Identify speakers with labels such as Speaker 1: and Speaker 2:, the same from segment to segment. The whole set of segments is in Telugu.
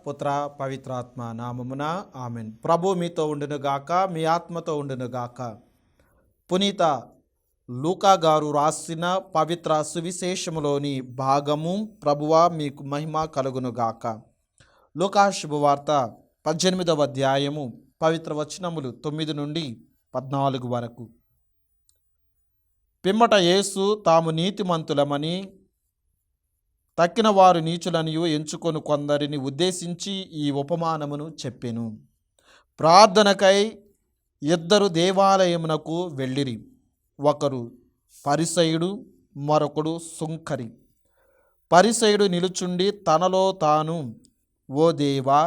Speaker 1: పుత్ర పవిత్రాత్మ నామమున ఆమెన్. ప్రభు మీతో ఉండునుగాక, మీ ఆత్మతో ఉండునుగాక. పునీత లూకా గారు రాసిన పవిత్ర సువిశేషములోని భాగము. ప్రభువా మీకు మహిమ కలుగునుగాక. లూకా శుభవార్త 18వ అధ్యాయము పవిత్ర వచనములు 9 నుండి 14 వరకు. పిమ్మట యేసు తాము నీతిమంతులమని తక్కిన వారు నీచులనియు ఎంచుకొని కొందరిని ఉద్దేశించి ఈ ఉపమానమును చెప్పెను. ప్రార్థనకై 2 దేవాలయమునకు వెళ్ళిరి. ఒకరు పరిసయుడు, మరొకడు సుంకరి. పరిసయుడు నిలుచుండి తనలో తాను, ఓ దేవా,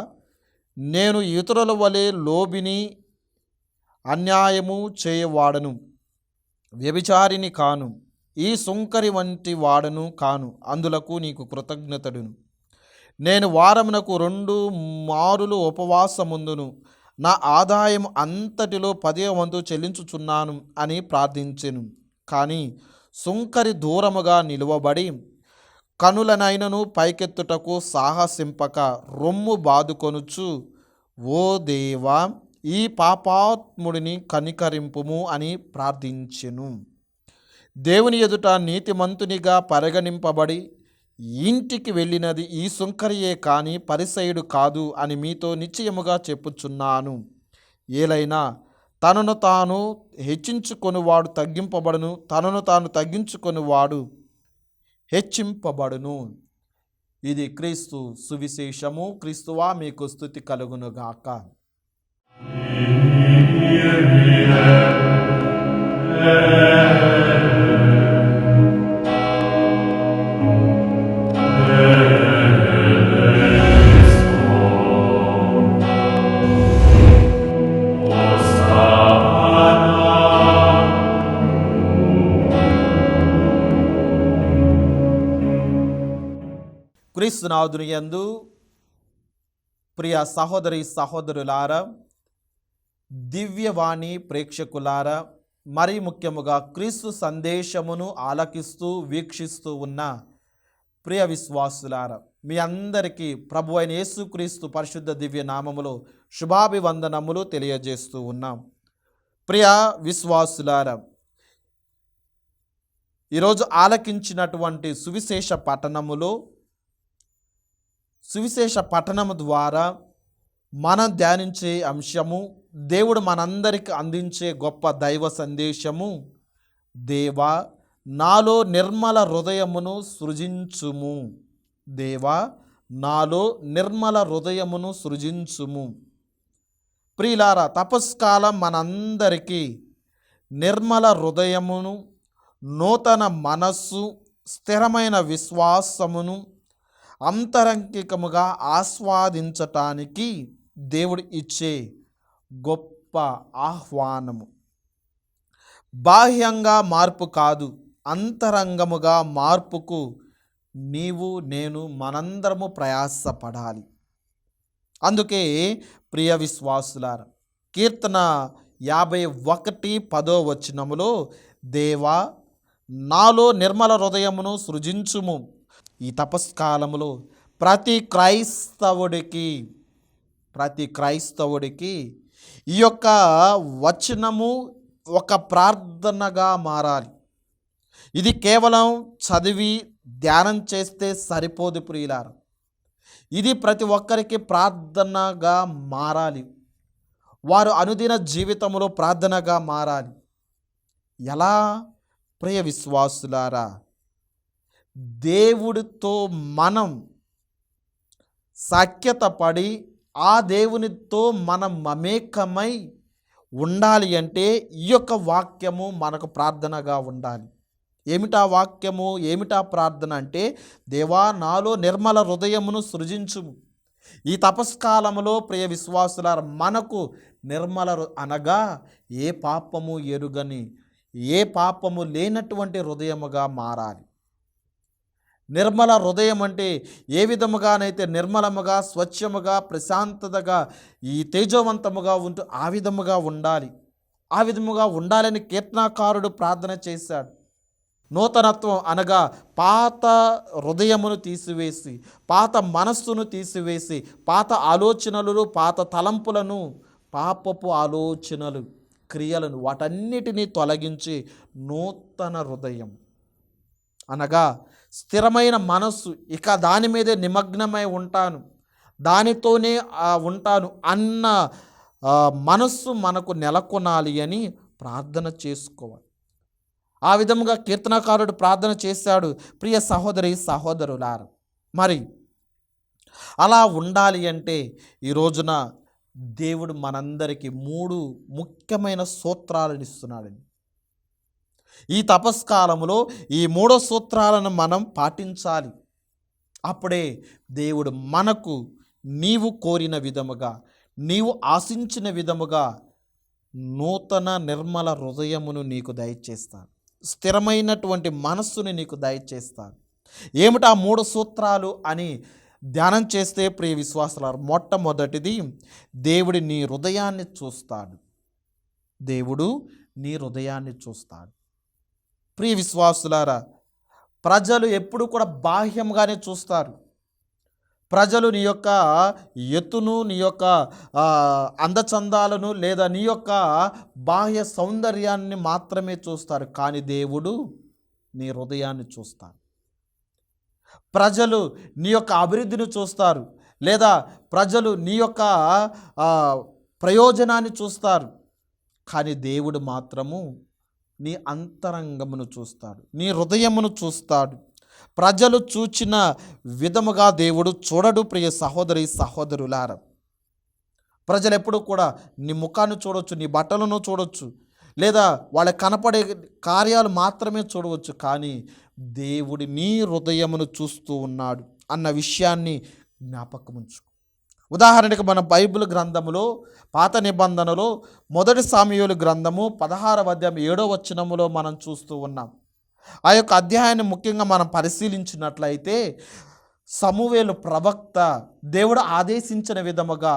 Speaker 1: నేను ఇతరుల వలె లోబిని, అన్యాయము చేయవాడను, వ్యభిచారిని కాను, ఈ సుంకరి వంటి వాడను కాను, అందులకు నీకు కృతజ్ఞతడును. నేను వారమునకు 2 మారులు ఉపవాసముందును, నా ఆదాయం అంతటిలో 10వ వంతు చెల్లించుచున్నాను అని ప్రార్థించెను. కానీ సుంకరి దూరముగా నిలువబడి కనులనైనను పైకెత్తుటకు సాహసింపక రొమ్ము బాదుకొనుచు, ఓ దేవా, ఈ పాపాత్ముడిని కనికరింపుము అని ప్రార్థించెను. దేవుని ఎదుట నీతిమంతునిగా పరిగణింపబడి ఇంటికి వెళ్ళినది ఈ సుంకరియే కానీ పరిసయుడు కాదు అని మీతో నిశ్చయముగా చెప్పుచున్నాను. ఏలైనా తనను తాను హెచ్చించుకొనివాడు తగ్గింపబడును, తనను తాను తగ్గించుకొనివాడు హెచ్చింపబడును. ఇది క్రీస్తు సువిశేషము. క్రీస్తువా మీకు స్తుతి కలుగునుగాక. క్రీస్తునాథుని యందు ప్రియ సహోదరి సహోదరులారా, దివ్యవాణి ప్రేక్షకులారా, మరీ ముఖ్యముగా క్రీస్తు సందేశమును ఆలకిస్తూ వీక్షిస్తూ ఉన్న ప్రియ విశ్వాసులారా, మీ అందరికీ ప్రభు అయిన యేసుక్రీస్తు పరిశుద్ధ దివ్య నామములో శుభాభివందనములు తెలియజేస్తూ ఉన్నాం. ప్రియ విశ్వాసులారా, ఈరోజు ఆలకించినటువంటి సువిశేష పఠనము ద్వారా మనం ధ్యానించే అంశము, దేవుడు మనందరికి అందించే గొప్ప దైవ సందేశము, దేవా నాలో నిర్మల హృదయమును సృజించుము. దేవా నాలో నిర్మల హృదయమును సృజించుము. ప్రియులారా, తపస్కాలం మనందరికీ నిర్మల హృదయమును, నూతన మనస్సు, స్థిరమైన విశ్వాసమును అంతరంగికముగా ఆస్వాదించటానికి దేవుడు ఇచ్చే గొప్ప ఆహ్వానము. బాహ్యంగా మార్పు కాదు, అంతరంగముగా మార్పుకు నీవు నేను మనందరము ప్రయాసపడాలి. అందుకే ప్రియ విశ్వాసులారా, కీర్తన 51:10 వచనములో, దేవా నాలో నిర్మల హృదయమును సృజించుము. ఈ తపస్కాలములో ప్రతి క్రైస్తవుడికి ఈ యొక్క వచనము ఒక ప్రార్థనగా మారాలి. ఇది కేవలం చదివి ధ్యానం చేస్తే సరిపోదు ప్రియులారా, ఇది ప్రతి ఒక్కరికి ప్రార్థనగా మారాలి. వారు అనుదిన జీవితంలో ప్రార్థనగా మారాలి. ఎలా ప్రియ విశ్వాసులారా? దేవుడితో మనం సఖ్యత పడి ఆ దేవునితో మనం మమేకమై ఉండాలి అంటే ఈ యొక్క వాక్యము మనకు ప్రార్థనగా ఉండాలి. ఏమిటా వాక్యము, ఏమిటా ప్రార్థన అంటే, దేవా నాలో నిర్మల హృదయమును సృజించుము. ఈ తపస్కాలములో ప్రియ విశ్వాసులారా, మనకు నిర్మల అనగా ఏ పాపము ఎరుగని, ఏ పాపము లేనటువంటి హృదయముగా మారాలి. నిర్మల హృదయం అంటే ఏ విధముగానైతే నిర్మలముగా, స్వచ్ఛముగా, ప్రశాంతతగా, ఈ తేజవంతముగా ఉంటూ ఆ విధముగా ఉండాలి. ఆ విధముగా ఉండాలని కీర్తనాకారుడు ప్రార్థన చేశాడు. నూతనత్వం అనగా పాత హృదయమును తీసివేసి, పాత మనస్సును తీసివేసి, పాత ఆలోచనలను, పాత తలంపులను, పాపపు ఆలోచనలు, క్రియలను వాటన్నిటినీ తొలగించి నూతన హృదయం అనగా స్థిరమైన మనస్సు, ఇక దాని మీదే నిమగ్నమై ఉంటాను, దానితోనే ఉంటాను అన్న మనస్సు మనకు నెలకొనాలి అని ప్రార్థన చేసుకోవాలి. ఆ విధముగా కీర్తనకారుడు ప్రార్థన చేశాడు. ప్రియ సహోదరి సహోదరులారా, మరి అలా ఉండాలి అంటే ఈ రోజున దేవుడు మనందరికీ 3 ముఖ్యమైన సూత్రాలను ఇస్తున్నాడండి. ఈ తపస్కాలంలో ఈ 3 సూత్రాలను మనం పాటించాలి. అప్పుడే దేవుడు మనకు నీవు కోరిన విధముగా, నీవు ఆశించిన విధముగా నూతన నిర్మల హృదయమును నీకు దయచేస్తాను, స్థిరమైనటువంటి మనస్సుని నీకు దయచేస్తాను. ఏమిటా 3 సూత్రాలు అని ధ్యానం చేస్తే ప్రియ విశ్వాసులారా, మొట్టమొదటిది దేవుడు నీ హృదయాన్ని చూస్తాడు. దేవుడు నీ హృదయాన్ని చూస్తాడు. ప్రియ విశ్వాసులారా, ప్రజలు ఎప్పుడు కూడా బాహ్యంగానే చూస్తారు. ప్రజలు నీ యొక్క ఎత్తును, నీ యొక్క అందచందాలను లేదా నీ యొక్క బాహ్య సౌందర్యాన్ని మాత్రమే చూస్తారు. కానీ దేవుడు నీ హృదయాన్ని చూస్తాడు. ప్రజలు నీ యొక్క అభివృద్ధిని చూస్తారు, లేదా ప్రజలు నీ యొక్క ప్రయోజనాన్ని చూస్తారు. కానీ దేవుడు మాత్రము నీ అంతరంగమును చూస్తాడు, నీ హృదయమును చూస్తాడు. ప్రజలు చూచిన విధముగా దేవుడు చూడడు. ప్రియ సహోదరి సహోదరులారా, ప్రజలు ఎప్పుడు కూడా నీ ముఖాన్ని చూడవచ్చు, నీ బట్టలను చూడవచ్చు, లేదా వాళ్ళకి కనపడే కార్యాలు మాత్రమే చూడవచ్చు. కానీ దేవుడు నీ హృదయమును చూస్తూ ఉన్నాడు అన్న విషయాన్ని జ్ఞాపకం ఉంచుకో. ఉదాహరణకు మన బైబిల్ గ్రంథములో పాత నిబంధనలో 1 సాముయేలు గ్రంథము 16వ అధ్యాయం 7వ వచనములో మనం చూస్తూ ఉన్నాం. ఆ యొక్క అధ్యాయాన్ని ముఖ్యంగా మనం పరిశీలించినట్లయితే, సమూయేలు ప్రవక్త దేవుడు ఆదేశించిన విధముగా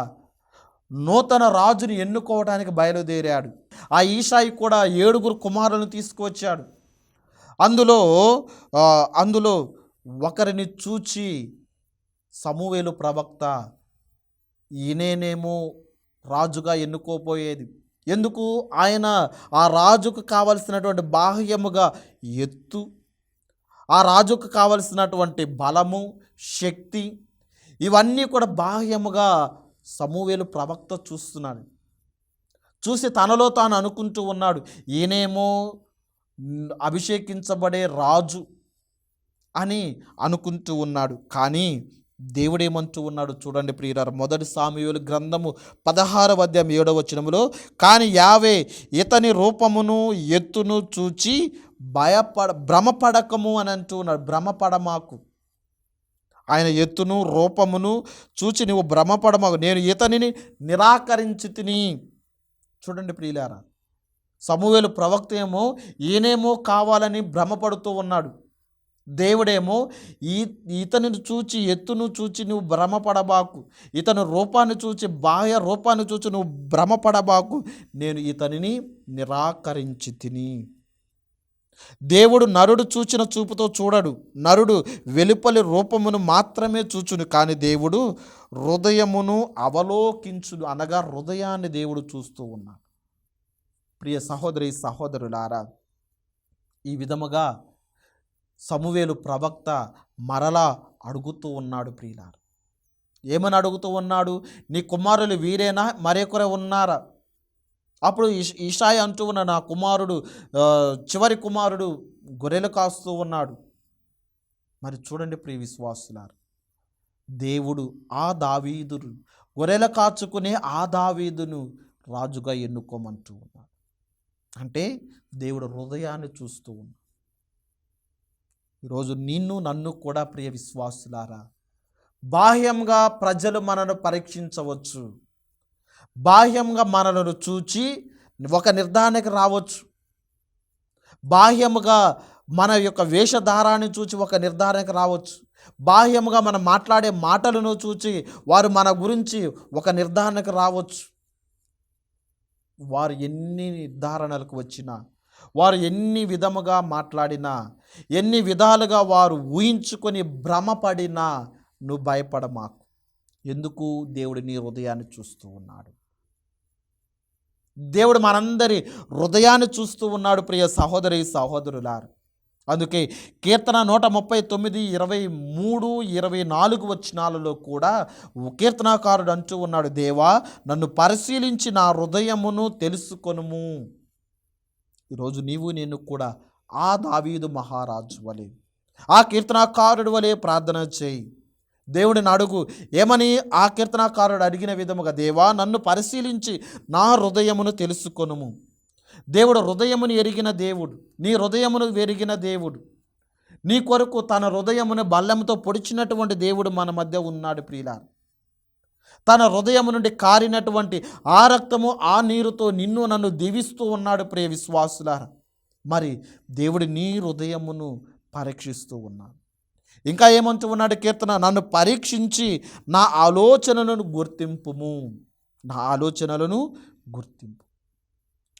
Speaker 1: నూతన రాజుని ఎన్నుకోవడానికి బయలుదేరాడు. ఆ ఈషాయి కూడా 7 కుమారులను తీసుకువచ్చాడు. అందులో ఒకరిని చూచి సమూయేలు ప్రవక్త, ఈయనేనేమో రాజుగా ఎన్నుకోపోయేది. ఎందుకు? ఆయన ఆ రాజుకు కావలసినటువంటి బాహ్యముగా ఎత్తు, ఆ రాజుకు కావలసినటువంటి బలము, శక్తి, ఇవన్నీ కూడా బాహ్యముగా సమూయేలు ప్రవక్త చూస్తున్నాడు. చూసి తనలో తాను అనుకుంటూ ఉన్నాడు, ఈయనేమో అభిషేకించబడే రాజు అని అనుకుంటూ ఉన్నాడు. కానీ దేవుడేమంటూ ఉన్నాడు చూడండి ప్రియులారా, 1 సాముయేలు గ్రంథము 16వ అధ్యాయం 7వ వచనములో, కానీ యావే ఇతని రూపమును ఎత్తును చూచి భ్రమపడకము అని అంటూ ఉన్నాడు. భ్రమపడమాకు, ఆయన ఎత్తును రూపమును చూచి నువ్వు భ్రమపడమాకు, నేను ఇతనిని నిరాకరించి తిని. చూడండి ప్రియులారా, సమూయేలు ప్రవక్త ఏమో ఈయనేమో కావాలని భ్రమపడుతూ ఉన్నాడు. దేవుడేమో ఇతనిని చూచి, ఎత్తును చూచి నువ్వు భ్రమపడబాకు, ఇతని రూపాన్ని చూచి, బాహ్య రూపాన్ని చూచి నువ్వు భ్రమపడబాకు, నేను ఇతనిని నిరాకరించి తిని. దేవుడు నరుడు చూచిన చూపుతో చూడడు, నరుడు వెలుపలి రూపమును మాత్రమే చూచును, కానీ దేవుడు హృదయమును అవలోకించును అనగా హృదయాన్ని దేవుడు చూస్తూ ఉన్నాడు. ప్రియ సహోదరి సహోదరులారా, ఈ విధముగా సమూయేలు ప్రవక్త మరలా అడుగుతూ ఉన్నాడు. ప్రియులారా, ఏమని అడుగుతూ ఉన్నాడు? నీ కుమారులు వీరేనా, మరొకరు ఉన్నారా? అప్పుడు ఈషాయి అంటూ ఉన్న, నా కుమారుడు చివరి కుమారుడు గొర్రెలు కాస్తూ ఉన్నాడు. మరి చూడండి ప్రియ విశ్వాసులారా, దేవుడు ఆ దావీదును, గొర్రెలు కాచుకునే ఆ దావీదును రాజుగా ఎన్నుకోమంటూ ఉన్నాడు. అంటే దేవుడు హృదయాన్ని చూస్తూ ఉన్నాడు. ఈరోజు నిన్ను నన్ను కూడా ప్రియ విశ్వాసులారా, బాహ్యంగా ప్రజలు మనను పరీక్షించవచ్చు, బాహ్యంగా మనలను చూచి ఒక నిర్ధారణకు రావచ్చు, బాహ్యముగా మన యొక్క వేషధారాన్ని చూచి ఒక నిర్ధారణకు రావచ్చు, బాహ్యముగా మనం మాట్లాడే మాటలను చూచి వారు మన గురించి ఒక నిర్ధారణకు రావచ్చు. వారు ఎన్ని నిర్ధారణలకు వచ్చినా, వారు ఎన్ని విధముగా మాట్లాడినా, ఎన్ని విధాలుగా వారు ఊహించుకొని భ్రమపడినా నువ్వు భయపడమాకు. ఎందుకు? దేవుడు నీ హృదయాన్ని చూస్తూ ఉన్నాడు. దేవుడు మనందరి హృదయాన్ని చూస్తూ ఉన్నాడు ప్రియ సహోదరి సహోదరులారు. అందుకే కీర్తన 139, 23, 24 వచనాలలో కూడా కీర్తనాకారుడు అంటూ ఉన్నాడు, దేవా నన్ను పరిశీలించి నా హృదయమును తెలుసుకొనుము. ఈరోజు నీవు నేను కూడా ఆ దావీదు మహారాజు వలె, ఆ కీర్తనాకారుడు వలె ప్రార్థన చేయి. దేవుడిని అడుగు. ఏమని? ఆ కీర్తనాకారుడు అడిగిన విధముగా, దేవా నన్ను పరిశీలించి నా హృదయమును తెలుసుకొనుము. దేవుడు హృదయమును ఎరిగిన దేవుడు, నీ హృదయమును ఎరిగిన దేవుడు, నీ కొరకు తన హృదయమును బల్లెంతో పొడిచినటువంటి దేవుడు మన మధ్య ఉన్నాడు ప్రియులారా. తన హృదయము నుండి కారినటువంటి ఆ రక్తము ఆ నీరుతో నిన్ను నన్ను దీవిస్తూ ఉన్నాడు ప్రియ విశ్వాసులారా. మరి దేవుడు నీ హృదయమును పరీక్షిస్తూ ఉన్నాడు. ఇంకా ఏమంటూ ఉన్నాడు కీర్తన? నన్ను పరీక్షించి నా ఆలోచనలను గుర్తింపుము. నా ఆలోచనలను గుర్తింపు.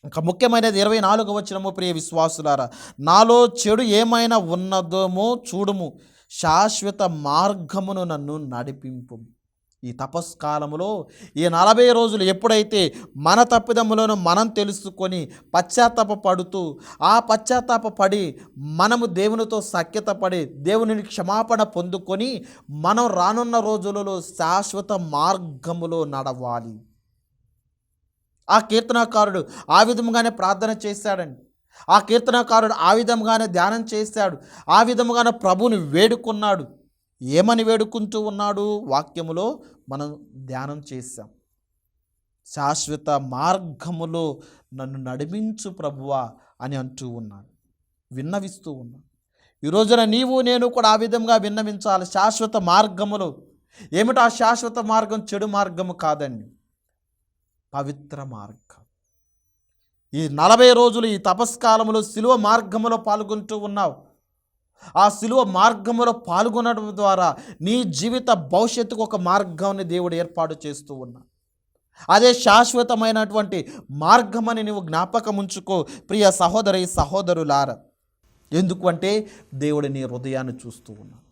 Speaker 1: ఇంకా ముఖ్యమైనది 24వ వచనము ప్రియ విశ్వాసులారా, నాలో చెడు ఏమైనా ఉన్నదేమో చూడుము, శాశ్వత మార్గమును నన్ను నడిపింపు. ఈ తపస్కాలములో ఈ 40 రోజులు ఎప్పుడైతే మన తప్పిదములను మనం తెలుసుకొని పశ్చాత్తాప పడుతూ, ఆ పశ్చాత్తాప పడి మనము దేవునితో సఖ్యత పడి దేవుని క్షమాపణ పొందుకొని మనం రానున్న రోజులలో శాశ్వత మార్గములో నడవాలి. ఆ కీర్తనాకారుడు ఆ విధముగానే ప్రార్థన చేశాడండి. ఆ కీర్తనాకారుడు ఆ విధముగానే ధ్యానం చేశాడు. ఆ విధముగానే ప్రభువుని వేడుకున్నాడు. ఏమని వేడుకుంటూ ఉన్నాడు? వాక్యములో మనం ధ్యానం చేశాం. శాశ్వత మార్గములో నన్ను నడిపించు ప్రభువా అని అంటూ ఉన్నాడు, విన్నవిస్తూ ఉన్నాడు. ఈ రోజున నీవు నేను కూడా ఆ విధంగా విన్నవించాలి. శాశ్వత మార్గములో ఏమిటా శాశ్వత మార్గం? చెడు మార్గము కాదండి, పవిత్ర మార్గం. ఈ 40 రోజులు ఈ తపస్కాలంలో శిలువ మార్గములో పాల్గొంటూ ఉన్నావు. ఆ శిలువ మార్గములో పాల్గొనడం ద్వారా నీ జీవిత భవిష్యత్తుకు ఒక మార్గాన్ని దేవుడు ఏర్పాటు చేస్తూ ఉన్నాడు. అదే శాశ్వతమైనటువంటి మార్గమని నువ్వు జ్ఞాపకం ఉంచుకో ప్రియ సహోదరి సహోదరులారా. ఎందుకు అంటే దేవుడు నీ హృదయాన్ని చూస్తూ ఉన్నాడు.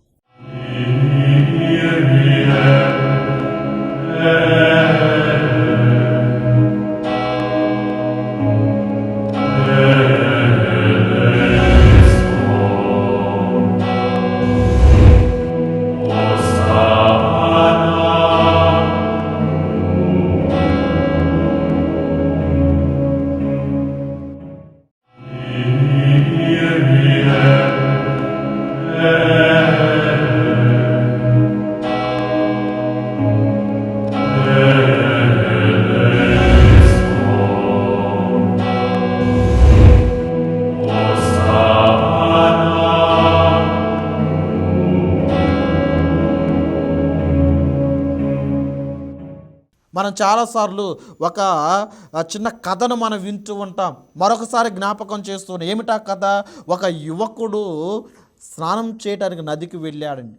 Speaker 1: మనం చాలాసార్లు ఒక చిన్న కథను మనం వింటూ ఉంటాం. మరొకసారి జ్ఞాపకం చేస్తున్నాం. ఏమిటా కథ? ఒక యువకుడు స్నానం చేయడానికి నదికి వెళ్ళాడండి.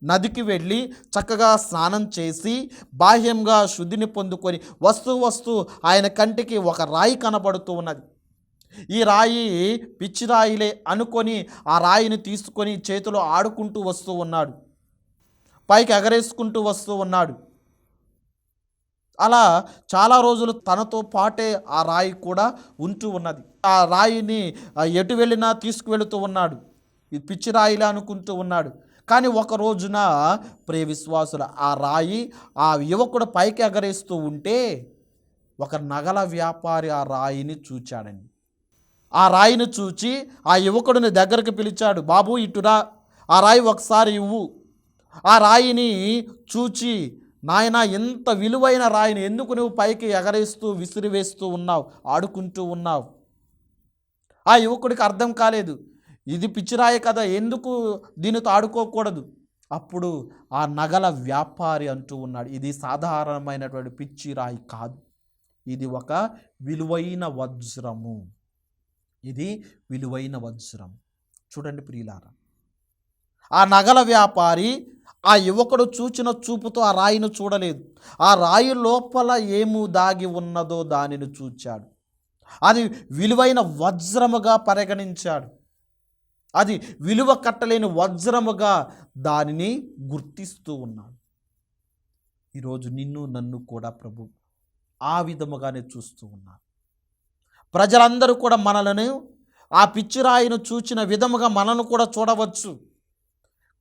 Speaker 1: నదికి వెళ్ళి చక్కగా స్నానం చేసి బాహ్యంగా శుద్ధిని పొందుకొని వస్తూ ఆయన కంటికి ఒక రాయి కనబడుతూ ఉన్నది. ఈ రాయి పిచ్చి రాయిలే అనుకొని ఆ రాయిని తీసుకొని చేతిలో ఆడుకుంటూ వస్తూ ఉన్నాడు, పైకి ఎగరేసుకుంటూ వస్తూ ఉన్నాడు. అలా చాలా రోజులు తనతో పాటే ఆ రాయి కూడా ఉంటూ ఉన్నది. ఆ రాయిని ఎటు వెళ్ళినా తీసుకువెళుతూ ఉన్నాడు. ఇది పిచ్చి రాయిలా అనుకుంటూ ఉన్నాడు. కానీ ఒక రోజున ప్రియ విశ్వాసుల ఆ రాయి ఆ యువకుడు పైకి ఎగరేస్తూ ఉంటే ఒక నగల వ్యాపారి ఆ రాయిని చూచాడండి. ఆ రాయిని చూచి ఆ యువకుడిని దగ్గరికి పిలిచాడు. బాబు ఇటురా, ఆ రాయి ఒకసారి ఇవ్వు. ఆ రాయిని చూచి, నాయన ఎంత విలువైన రాయిని ఎందుకు నువ్వు పైకి ఎగరేస్తూ విసిరివేస్తూ ఉన్నావు, ఆడుకుంటూ ఉన్నావు? ఆ యువకుడికి అర్థం కాలేదు. ఇది పిచ్చిరాయి కదా, ఎందుకు దీనితో ఆడుకోకూడదు? అప్పుడు ఆ నగల వ్యాపారి అంటూ ఉన్నాడు, ఇది సాధారణమైనటువంటి పిచ్చిరాయి కాదు, ఇది ఒక విలువైన వజ్రము. ఇది విలువైన వజ్రం. చూడండి ప్రియులారా, ఆ నగల వ్యాపారి ఆ యువకుడు చూచిన చూపుతో ఆ రాయిని చూడలేదు. ఆ రాయి లోపల ఏము దాగి ఉన్నదో దానిని చూచాడు. అది విలువైన వజ్రముగా పరిగణించాడు. అది విలువ కట్టలేని వజ్రముగా దానిని గుర్తిస్తూ ఉన్నాడు. ఈరోజు నిన్ను నన్ను కూడా ప్రభు ఆ విధముగానే చూస్తూ ఉన్నారు. ప్రజలందరూ కూడా మనలను ఆ పిచ్చిరాయిని చూచిన విధముగా మనను కూడా చూడవచ్చు.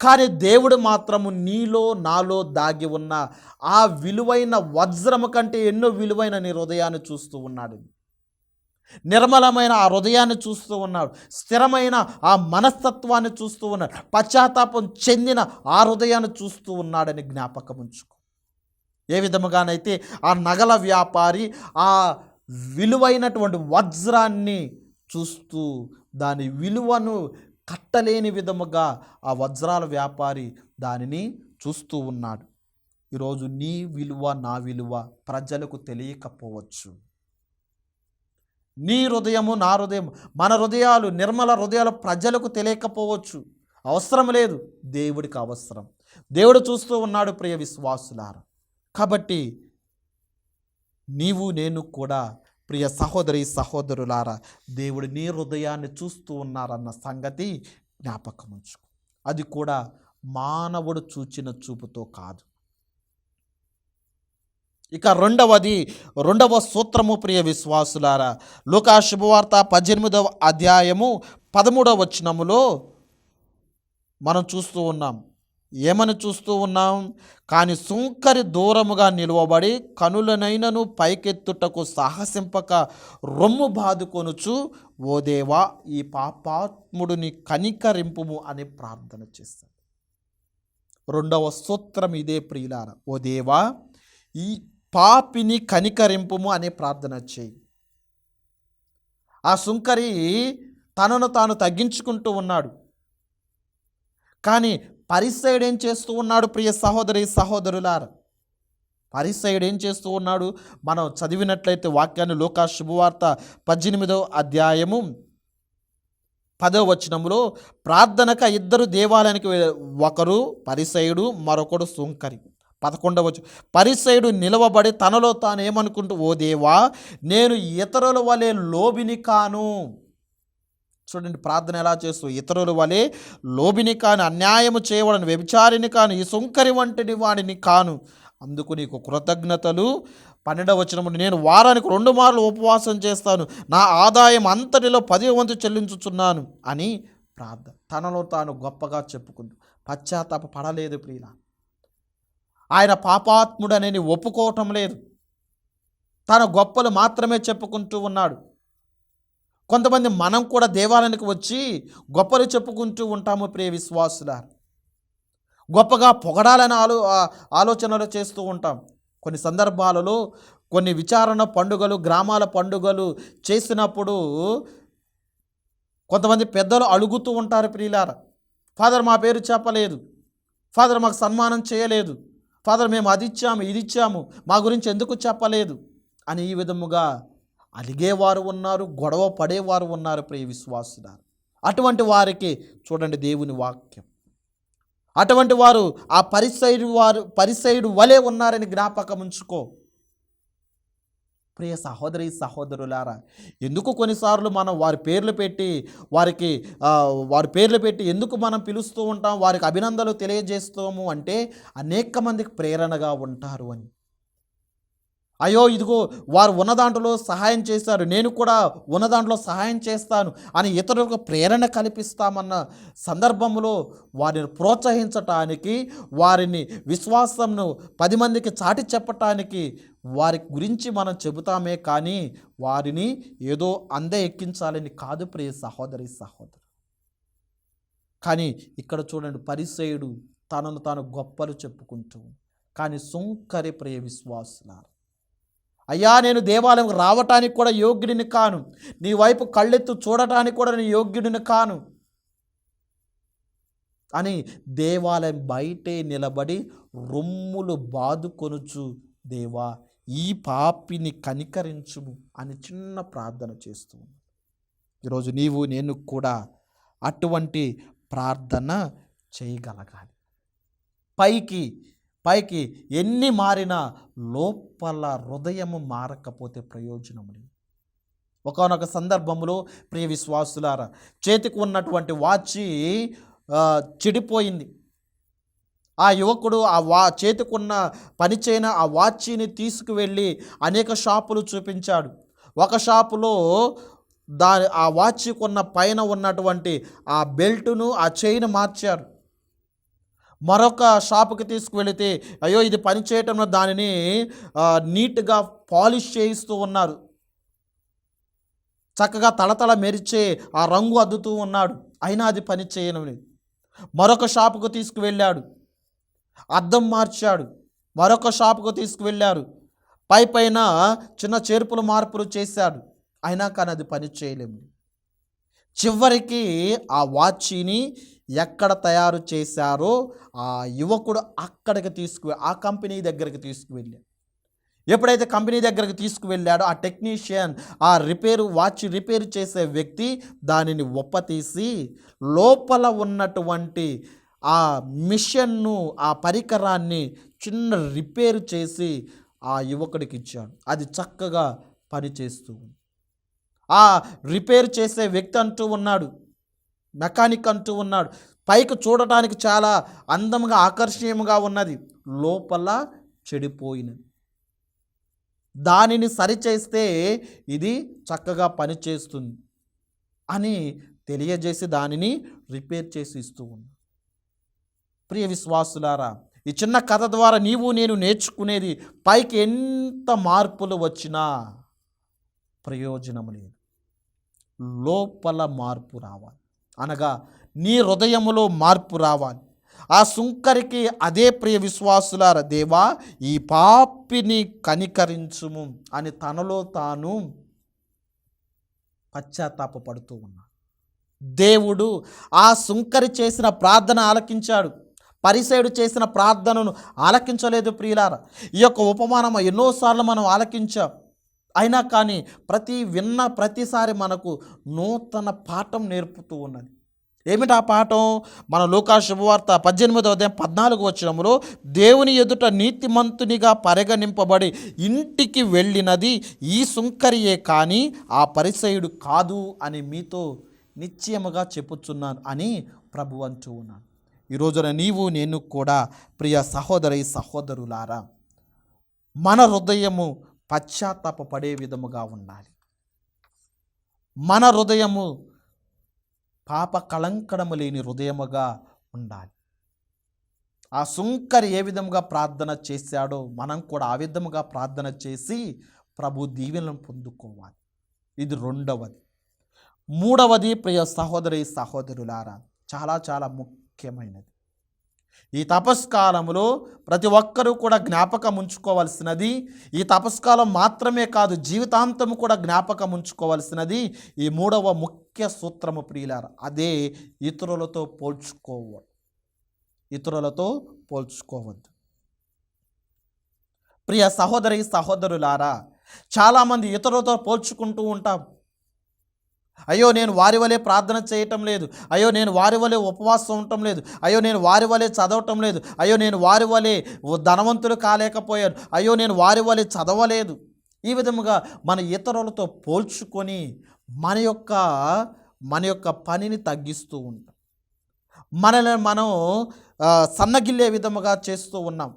Speaker 1: కానీ దేవుడు మాత్రము నీలో నాలో దాగి ఉన్న ఆ విలువైన వజ్రము కంటే ఎన్నో విలువైన నీ హృదయాన్ని చూస్తూ ఉన్నాడు. నిర్మలమైన ఆ హృదయాన్ని చూస్తూ ఉన్నాడు. స్థిరమైన ఆ మనస్తత్వాన్ని చూస్తూ ఉన్నాడు. పశ్చాత్తాపం చెందిన ఆ హృదయాన్ని చూస్తూ ఉన్నాడని జ్ఞాపకం ఉంచుకో. ఏ విధముగానైతే ఆ నగల వ్యాపారి ఆ విలువైనటువంటి వజ్రాన్ని చూస్తూ దాని విలువను కట్టలేని విధముగా ఆ వజ్రాల వ్యాపారి దానిని చూస్తూ ఉన్నాడు. ఈరోజు నీ విలువ నా విలువ ప్రజలకు తెలియకపోవచ్చు. నీ హృదయము నా హృదయం మన హృదయాలు నిర్మల హృదయాలు ప్రజలకు తెలియకపోవచ్చు. అవసరం లేదు, దేవుడికి అవసరం. దేవుడు చూస్తూ ఉన్నాడు ప్రియ విశ్వాసులారా. కాబట్టి నీవు నేను కూడా ప్రియ సహోదరి సహోదరులారా, దేవుడు నీ హృదయాన్ని చూస్తూ ఉన్నారన్న సంగతి జ్ఞాపకం ఉంచుకో. అది కూడా మానవుడు చూచిన చూపుతో కాదు. ఇక రెండవ సూత్రము ప్రియ విశ్వాసులారా, లూకా శుభవార్త 18వ అధ్యాయము 13వ వచనములో మనం చూస్తూ ఉన్నాం. ఏమని చూస్తూ ఉన్నాం? కానీ సుంకరి దూరముగా నిలువబడి కనులనైనను పైకెత్తుటకు సాహసింపక రొమ్ము బాదుకొనుచు, ఓ దేవా ఈ పాపాత్ముడిని కనికరింపుము అని ప్రార్థన చేస్తాడు. రెండవ సూత్రం ఇదే ప్రియులారా, ఓ దేవా ఈ పాపిని కనికరింపుము అనే ప్రార్థన చేయి. ఆ సుంకరి తనను తాను తగ్గించుకుంటూ ఉన్నాడు. కానీ పరిసయ్యుడు ఏం చేస్తూ ఉన్నాడు ప్రియ సహోదరి సహోదరులారా? పరిసయ్యుడు ఏం చేస్తూ ఉన్నాడు? మనం చదివినట్లయితే వాక్యాన్ని లూకా శుభవార్త 18వ అధ్యాయము 10వ వచనములో, ప్రార్థనక ఇద్దరు దేవాలయానికి ఒకరు పరిసయ్యుడు మరొకడు సుంకరి. 11వ వచనం, పరిసయ్యుడు నిలవబడి తనలో తాను ఏమనుకుంటూ, ఓ దేవా నేను ఇతరుల వలె లోబిని కాను. చూడండి ప్రార్థన ఎలా చేస్తూ, ఇతరుల వలె లోబిని కాను, అన్యాయము చేయవడని వ్యభిచారిని కాను, ఈ సుంకరి వంటిని వాడిని కాను, అందుకు నీకు కృతజ్ఞతలు. 12వ వచనము, నేను వారానికి 2 మార్లు ఉపవాసం చేస్తాను, నా ఆదాయం అంతటిలో 10వ వంతు చెల్లించుచున్నాను అని ప్రార్థన. తనలో తాను గొప్పగా చెప్పుకుంటూ పశ్చాత్తాప పడలేదు ప్రియుల. ఆయన పాపాత్ముడని ఒప్పుకోవటం లేదు, తన గొప్పలు మాత్రమే చెప్పుకుంటూ ఉన్నాడు. కొంతమంది మనం కూడా దేవాలయానికి వచ్చి గొప్పలు చెప్పుకుంటూ ఉంటాము ప్రియ విశ్వాసులారా. గొప్పగా పొగడాలని ఆలోచనలు చేస్తూ ఉంటాం. కొన్ని సందర్భాలలో కొన్ని విచారణ పండుగలు, గ్రామాల పండుగలు చేసినప్పుడు కొంతమంది పెద్దలు అడుగుతూ ఉంటారు ప్రియులారా, ఫాదర్ మా పేరు చెప్పలేదు, ఫాదర్ మాకు సన్మానం చేయలేదు, ఫాదర్ మేము అది ఇచ్చాము ఇది ఇచ్చాము, మా గురించి ఎందుకు చెప్పలేదు అని ఈ విధముగా అలిగేవారు ఉన్నారు, గొడవ పడేవారు ఉన్నారు ప్రియ విశ్వాసులారా. అటువంటి వారికి చూడండి దేవుని వాక్యం, అటువంటి వారు ఆ పరిసయ్యుడు వలె ఉన్నారని జ్ఞాపకం ఉంచుకో. ప్రియ సహోదరి సహోదరులారా, ఎందుకు కొన్నిసార్లు మనం వారి పేర్లు పెట్టి ఎందుకు మనం పిలుస్తూ ఉంటాం, వారికి అభినందనలు తెలియజేస్తాము అంటే అనేక మందికి ప్రేరణగా ఉంటారు అని. అయ్యో ఇదిగో వారు ఉన్న దాంట్లో సహాయం చేశారు, నేను కూడా ఉన్న దాంట్లో సహాయం చేస్తాను అని ఇతరులకు ప్రేరణ కల్పిస్తామన్న సందర్భంలో వారిని ప్రోత్సహించటానికి, వారిని విశ్వాసంను 10 మందికి చాటి చెప్పటానికి వారి గురించి మనం చెబుతామే కానీ వారిని ఏదో ఎక్కించాలని కాదు ప్రియ సహోదరి సహోదరు. కానీ ఇక్కడ చూడండి, పరిసయ్యుడు తనను తాను గొప్పలు చెప్పుకుంటూ, కానీ సుంకరి ప్రియ విశ్వాసులారా, అయ్యా నేను దేవాలయం రావటానికి కూడా యోగ్యుడిని కాను, నీ వైపు కళ్ళెత్తు చూడటానికి కూడా నేను యోగ్యుడిని కాను అని దేవాలయం బయటే నిలబడి రొమ్ములు బాదుకొనుచు, దేవా ఈ పాపిని కనికరించుము అని చిన్న ప్రార్థన చేస్తూ ఉన్నాను. ఈరోజు నీవు నేను కూడా అటువంటి ప్రార్థన చేయగలగాలి. పైకి ఎన్ని మారినా లోపల హృదయము మారకపోతే ప్రయోజనం లేదు. ఒకానొక సందర్భంలో ప్రియ విశ్వాసులారా, చేతికి ఉన్నటువంటి వాచి చెడిపోయింది. ఆ యువకుడు చేతికున్న పనిచేయన ఆ వాచిని తీసుకువెళ్ళి అనేక షాపులు చూపించాడు. ఒక షాపులో ఆ వాచికున్న పైన ఉన్నటువంటి ఆ బెల్టును, ఆ చైన్ మార్చారు. మరొక షాపుకి తీసుకువెళితే అయ్యో ఇది పని చేయటంలో దానిని నీట్గా పాలిష్ చేయిస్తూ ఉన్నారు. చక్కగా తళతళ మెరిచే ఆ రంగు అద్దుతూ ఉన్నాడు, అయినా అది పని చేయను. మరొక షాపుకు తీసుకువెళ్ళాడు, అద్దం మార్చాడు. మరొక షాపుకు తీసుకువెళ్ళారు, పైన చిన్న చేర్పులు మార్పులు చేశాడు, అయినా కానీ అది పని చేయలేము. చివరికి ఆ వాచిని ఎక్కడ తయారు చేశారో ఆ యువకుడు అక్కడికి ఆ కంపెనీ దగ్గరికి తీసుకువెళ్ళాడు. ఎప్పుడైతే కంపెనీ దగ్గరికి తీసుకువెళ్ళాడో ఆ టెక్నీషియన్, ఆ వాచ్ రిపేర్ చేసే వ్యక్తి దానిని ఒప్పతీసి లోపల ఉన్నటువంటి ఆ మిషన్ను, ఆ పరికరాన్ని చిన్న రిపేర్ చేసి ఆ యువకుడికి ఇచ్చాడు. అది చక్కగా పనిచేస్తూ ఉంది. ఆ రిపేర్ చేసే వ్యక్తి అంటూ ఉన్నాడు, మెకానిక్ అంటూ ఉన్నాడు, పైకి చూడటానికి చాలా అందంగా ఆకర్షణీయంగా ఉన్నది, లోపల చెడిపోయినది. దానిని సరిచేస్తే ఇది చక్కగా పనిచేస్తుంది అని తెలియజేసి దానిని రిపేర్ చేసి ఇస్తూ ఉన్నాడు. ప్రియ విశ్వాసులారా, ఈ చిన్న కథ ద్వారా నీవు నేను నేర్చుకునేది, పైకి ఎంత మార్పులు వచ్చినా ప్రయోజనం లేదు, లోపల మార్పు రావాలి. అనగా నీ హృదయములో మార్పు రావాలి. ఆ సుంకరికి అదే ప్రియ విశ్వాసులారా, దేవా ఈ పాపిని కనికరించుము అని తనలో తాను పశ్చాత్తాపపడుతూ ఉన్నాడు. దేవుడు ఆ సుంకరి చేసిన ప్రార్థన ఆలకించాడు, పరిసయుడు చేసిన ప్రార్థనను ఆలకించలేదు. ప్రియులారా, ఈ యొక్క ఉపమానం ఎన్నోసార్లు మనం ఆలకించాం, అయినా కానీ విన్న ప్రతిసారి మనకు నూతన పాఠం నేర్పుతూ ఉన్నది. ఏమిటి ఆ పాఠం? మన లూకా శుభవార్త 18వ అధ్యాయం 14వ వచనములో, దేవుని ఎదుట నీతిమంతునిగా పరిగణింపబడి ఇంటికి వెళ్ళినది ఈ సుంకరియే కానీ ఆ పరిసయుడు కాదు అని మీతో నిశ్చయముగా చెప్పుచున్నాను అని ప్రభు అంటూ ఉన్నాను. ఈ రోజున నీవు నేను కూడా ప్రియ సహోదరులారా, మన హృదయము పశ్చాత్తాపపడే విధముగా ఉండాలి. మన హృదయము పాప కళంకడము లేని హృదయముగా ఉండాలి. ఆ సుంకరి ఏ విధముగా ప్రార్థన చేశాడో మనం కూడా ఆ విధముగా ప్రార్థన చేసి ప్రభు దీవెనలను పొందుకోవాలి. ఇది రెండవది. మూడవది ప్రియ సహోదరులారా, చాలా చాలా ముఖ్యమైనది. ఈ తపస్కాలంలో ప్రతి ఒక్కరూ కూడా జ్ఞాపకం ఉంచుకోవాల్సినది, ఈ తపస్కాలం మాత్రమే కాదు జీవితాంతము కూడా జ్ఞాపకం ఉంచుకోవాల్సినది ఈ మూడవ ముఖ్య సూత్రము ప్రియులారా, అదే ఇతరులతో పోల్చుకోవద్దు. ప్రియ సహోదరులారా, చాలామంది ఇతరులతో పోల్చుకుంటూ ఉంటాం. అయ్యో నేను వారి వలె ప్రార్థన చేయటం లేదు, అయ్యో నేను వారి వలె ఉపవాసం ఉండటం లేదు, అయ్యో నేను వారి వలె చదవటం లేదు, అయ్యో నేను వారి వలె ధనవంతులు కాలేకపోయాను, అయ్యో నేను వారి వలె చదవలేదు. ఈ విధముగా మన ఇతరులతో పోల్చుకొని మన యొక్క పనిని తగ్గిస్తూ ఉంటాం, మనల్ని మనం సన్నగిల్లే విధముగా చేస్తూ ఉన్నాం.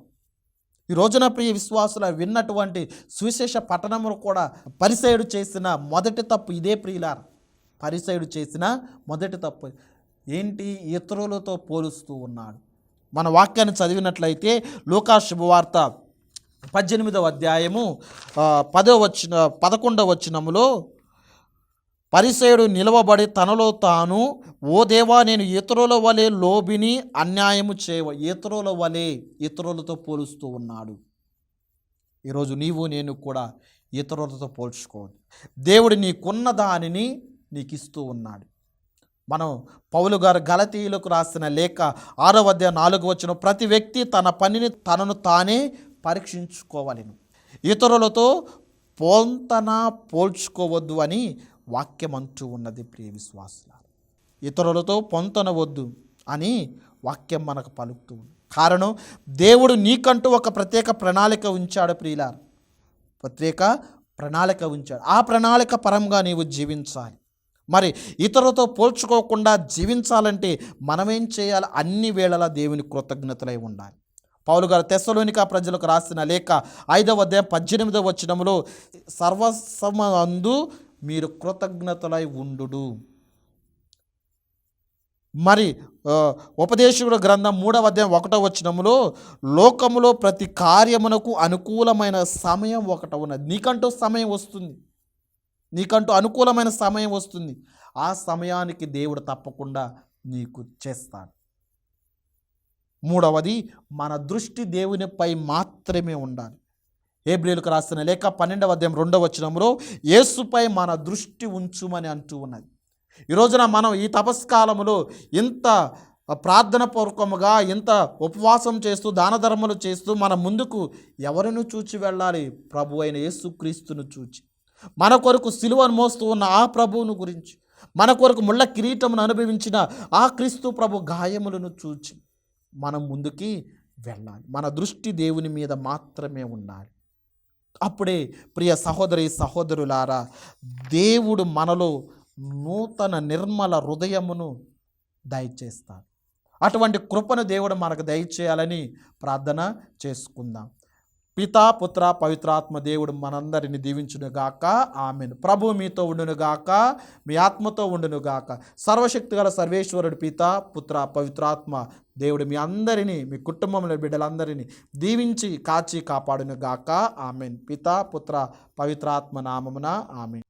Speaker 1: ఈ రోజున ప్రియ విశ్వాసుల విన్నటువంటి సువిశేష పట్టణములు కూడా పరిసయుడు చేసిన మొదటి తప్పు ఇదే ప్రియులారా. పరిసయుడు చేసిన మొదటి తప్పు ఏంటి? ఇతరులతో పోలుస్తూ ఉన్నాడు. మన వాక్యాన్ని చదివినట్లయితే లూకా శుభవార్త 18వ అధ్యాయము 11వ వచనములో, పరిసయుడు నిలవబడి తనలో తాను, ఓ దేవా నేను ఇతరుల వలె లోబిని అన్యాయము ఇతరుల వలె ఇతరులతో పోలుస్తూ ఉన్నాడు. ఈరోజు నీవు నేను కూడా ఇతరులతో పోల్చుకోవద్దు. దేవుడు నీకున్న దానిని నీకు ఇస్తూ ఉన్నాడు. మనం పౌలు గారు గలతీయులకు రాసిన లేఖ 6వ అధ్యాయం 4వ వచనం, ప్రతి వ్యక్తి తన పనిని తనను తానే పరీక్షించుకోవాలను, ఇతరులతో పోల్చుకోవద్దు అని వాక్యం అంటూ ఉన్నది. ప్రియ విశ్వాసులారా, ఇతరులతో పొంతనవద్దు అని వాక్యం మనకు పలుకుతూ ఉంది. కారణం, దేవుడు నీకంటూ ఒక ప్రత్యేక ప్రణాళిక ఉంచాడు ప్రియులారా, ప్రత్యేక ప్రణాళిక ఉంచాడు. ఆ ప్రణాళిక పరంగా నీవు జీవించాలి. మరి ఇతరులతో పోల్చుకోకుండా జీవించాలంటే మనమేం చేయాలి? అన్ని వేళలా దేవుని కృతజ్ఞతలై ఉండాలి. పౌలు గారు తెస్సలోనిక ప్రజలకు రాసిన లేఖ 5వ అధ్యాయం 18వ వచనంలో సర్వసమందు మీరు కృతజ్ఞతలై ఉండుడు. మరి ఉపదేశకుడు గ్రంథం 3వ అధ్యాయం 1వ వచనంలో లోకములో ప్రతి కార్యమునకు అనుకూలమైన సమయం ఒకటి ఉన్నది. నీకంటూ సమయం వస్తుంది, నీకంటూ అనుకూలమైన సమయం వస్తుంది. ఆ సమయానికి దేవుడు తప్పకుండా నీకు చేస్తాడు. మూడవది, మన దృష్టి దేవునిపై మాత్రమే ఉండాలి. హెబ్రీయులకు రాసిన లేఖ 12వ అధ్యాయం 2వ వచనంలో యేసుపై మన దృష్టి ఉంచుమని అంటూ ఉన్నది. ఈ రోజున మనం ఈ తపస్కాలములో ఇంత ప్రార్థన పూర్వకముగా ఇంత ఉపవాసం చేస్తూ దాన ధర్మలు చేస్తూ మన ముందుకు ఎవరిని చూచి వెళ్ళాలి? ప్రభు అయిన యేసుక్రీస్తును చూచి, మన కొరకు సిలువను మోస్తూ ఉన్న ఆ ప్రభువును గురించి, మన కొరకు ముళ్ళ కిరీటమును అనుభవించిన ఆ క్రీస్తు ప్రభు గాయములను చూచి మనం ముందుకి వెళ్ళాలి. మన దృష్టి దేవుని మీద మాత్రమే ఉండాలి. అప్పుడే ప్రియ సహోదరి సహోదరులారా, దేవుడు మనలో నూతన నిర్మల హృదయమును దయచేస్తాడు. అటువంటి కృపను దేవుడు మనకు దయచేయాలని ప్రార్థన చేసుకుందాం. పితా పుత్ర పవిత్రాత్మ దేవుడు మనందరిని దీవించునుగాక. ఆమెను. ప్రభు మీతో ఉండునుగాక, మీ ఆత్మతో ఉండునుగాక. సర్వశక్తి గల సర్వేశ్వరుడు పితా పుత్ర పవిత్రాత్మ దేవుడు మీ అందరినీ, మీ కుటుంబంలో బిడ్డలందరినీ దీవించి కాచి కాపాడునుగాక. ఆమెన్. పితా పుత్ర పవిత్రాత్మ నామమున ఆమెన్.